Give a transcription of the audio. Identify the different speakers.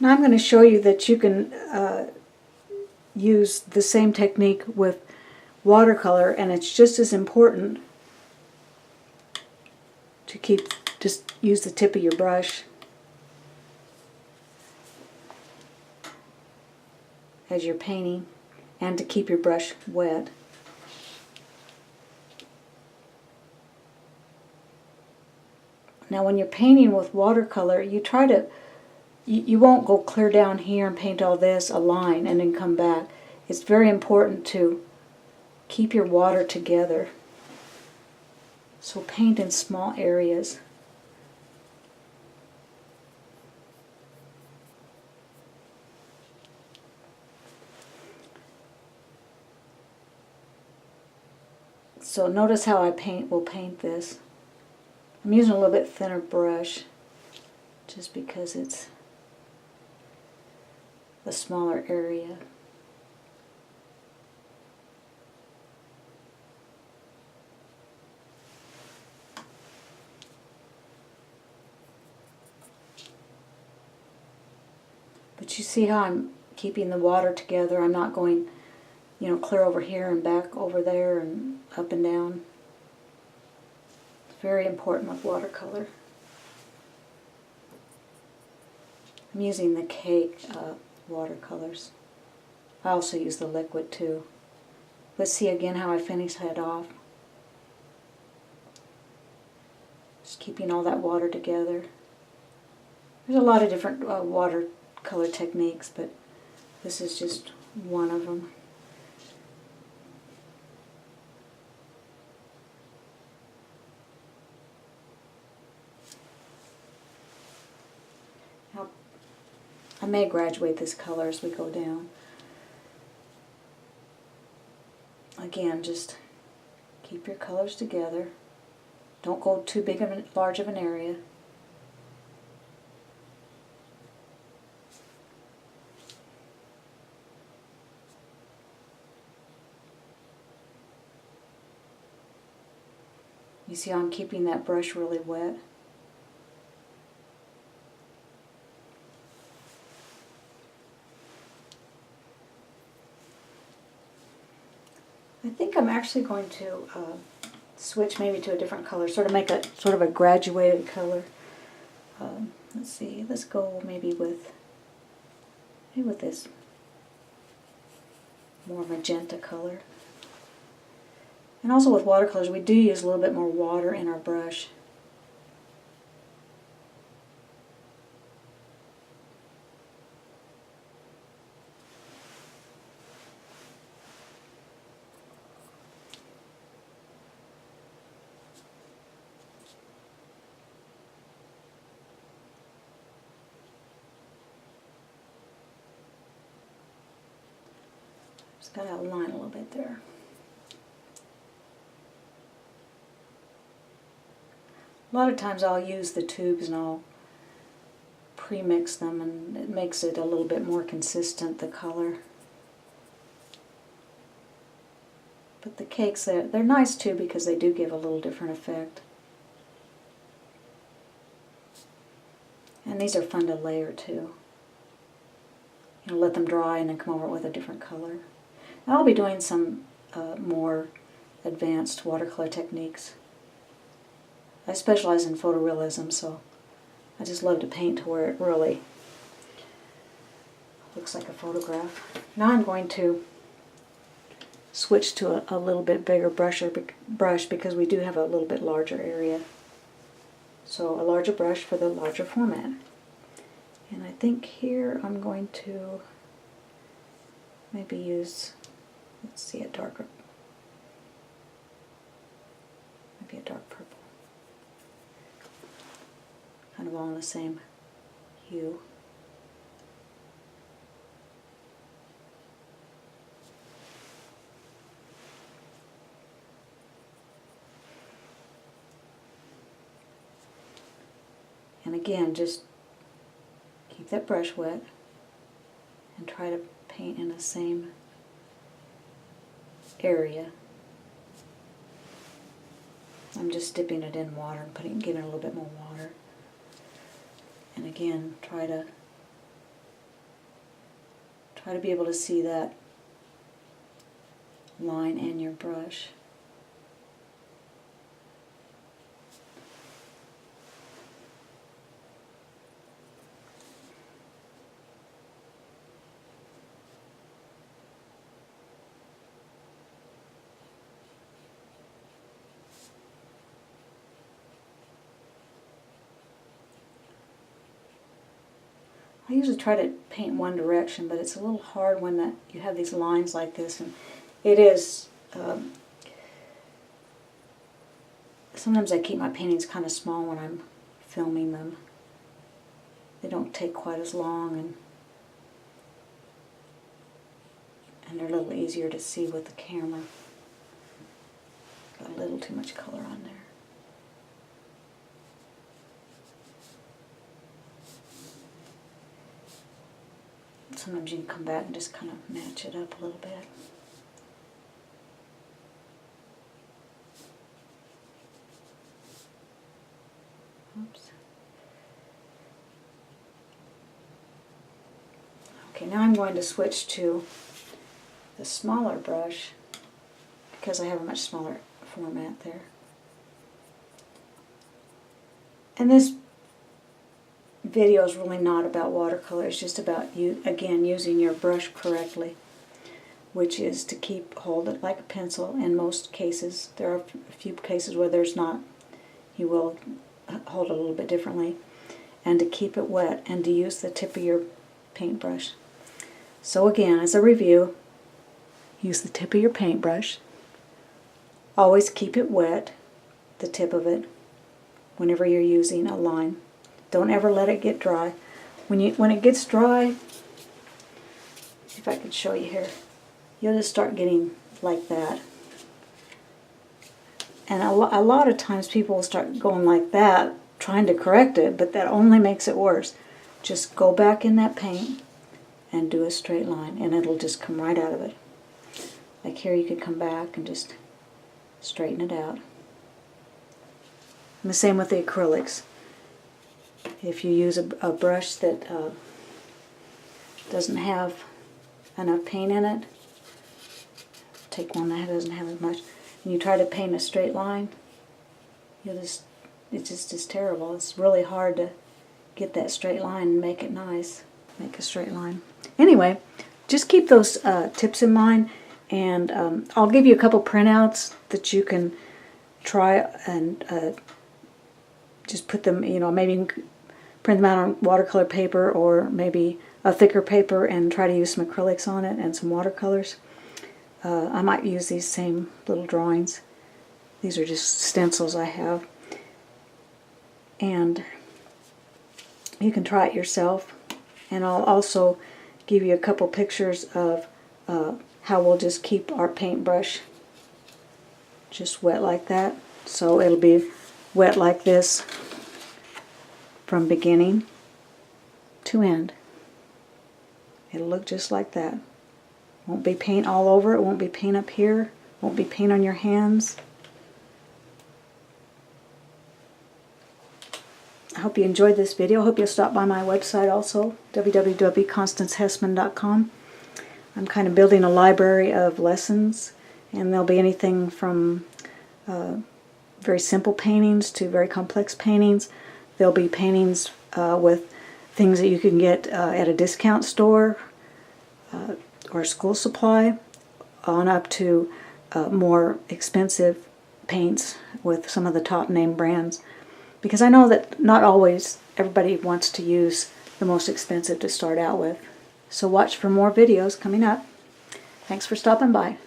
Speaker 1: Now I'm going to show you that you can use the same technique with watercolor, and it's just as important to just use the tip of your brush as you're painting, and to keep your brush wet. Now when you're painting with watercolor, you won't go clear down here and paint all this a line and then come back. It's very important to keep your water together. So paint in small areas. So notice how I will paint this. I'm using a little bit thinner brush just because it's a smaller area. But you see how I'm keeping the water together. I'm not going, clear over here and back over there and up and down. It's very important with watercolor. I'm using the cake watercolors. I also use the liquid too. But see again how I finish that off. Just keeping all that water together. There's a lot of different watercolor techniques, but this is just one of them. Now, I may graduate this color as we go down. Again, just keep your colors together. Don't go too large of an area. You see how I'm keeping that brush really wet? I think I'm actually going to switch maybe to a different color, sort of a graduated color. Let's see, let's go maybe with this more magenta color. And also with watercolors, we do use a little bit more water in our brush. Just got to outline a little bit there. A lot of times I'll use the tubes and I'll pre-mix them, and it makes it a little bit more consistent, the color. But the cakes, they're nice too because they do give a little different effect. And these are fun to layer too. Let them dry and then come over with a different color. And I'll be doing some more advanced watercolor techniques. I specialize in photorealism, so I just love to paint to where it really looks like a photograph. Now I'm going to switch to a little bit bigger brush because we do have a little bit larger area. So a larger brush for the larger format. And I think here I'm going to maybe use, let's see, maybe a dark purple. Kind of all in the same hue. And again, just keep that brush wet and try to paint in the same area. I'm just dipping it in water and giving it a little bit more water. And again, try to Try to be able to see that line in your brush. I usually try to paint one direction, but it's a little hard when that you have these lines like this, and it is. Sometimes I keep my paintings kind of small when I'm filming them. They don't take quite as long, and they're a little easier to see with the camera. Got a little too much color on there. Sometimes you can come back and just kind of match it up a little bit. Oops. Okay, now I'm going to switch to the smaller brush because I have a much smaller format there. And this video is really not about watercolor, it's just about you, again, using your brush correctly, which is to hold it like a pencil in most cases. There are a few cases where there's not. You will hold it a little bit differently. And to keep it wet and to use the tip of your paintbrush. So again, as a review, use the tip of your paintbrush. Always keep it wet, the tip of it, whenever you're using a line. Don't ever let it get dry. When it gets dry, see if I can show you here, you'll just start getting like that. And a lot of times people will start going like that, trying to correct it, but that only makes it worse. Just go back in that paint and do a straight line, and it'll just come right out of it. Like here, you could come back and just straighten it out. And the same with the acrylics. If you use a brush that doesn't have enough paint in it, take one that doesn't have as much, and you try to paint a straight line, it's just terrible. It's really hard to get that straight line and make it nice. Make a straight line. Anyway, just keep those tips in mind, and I'll give you a couple printouts that you can try and just put them, maybe print them out on watercolor paper or maybe a thicker paper and try to use some acrylics on it and some watercolors. I might use these same little drawings. These are just stencils I have. And you can try it yourself. And I'll also give you a couple pictures of how we'll just keep our paintbrush just wet like that. So it'll be wet like this from beginning to end. It'll look just like that. Won't be paint all over it, won't be paint up here, won't be paint on your hands. I hope you enjoyed this video. I hope you'll stop by my website also, www.constancehessman.com. I'm kind of building a library of lessons, and there'll be anything from very simple paintings to very complex paintings. There'll be paintings with things that you can get at a discount store or school supply, on up to more expensive paints with some of the top name brands. Because I know that not always everybody wants to use the most expensive to start out with. So watch for more videos coming up. Thanks for stopping by.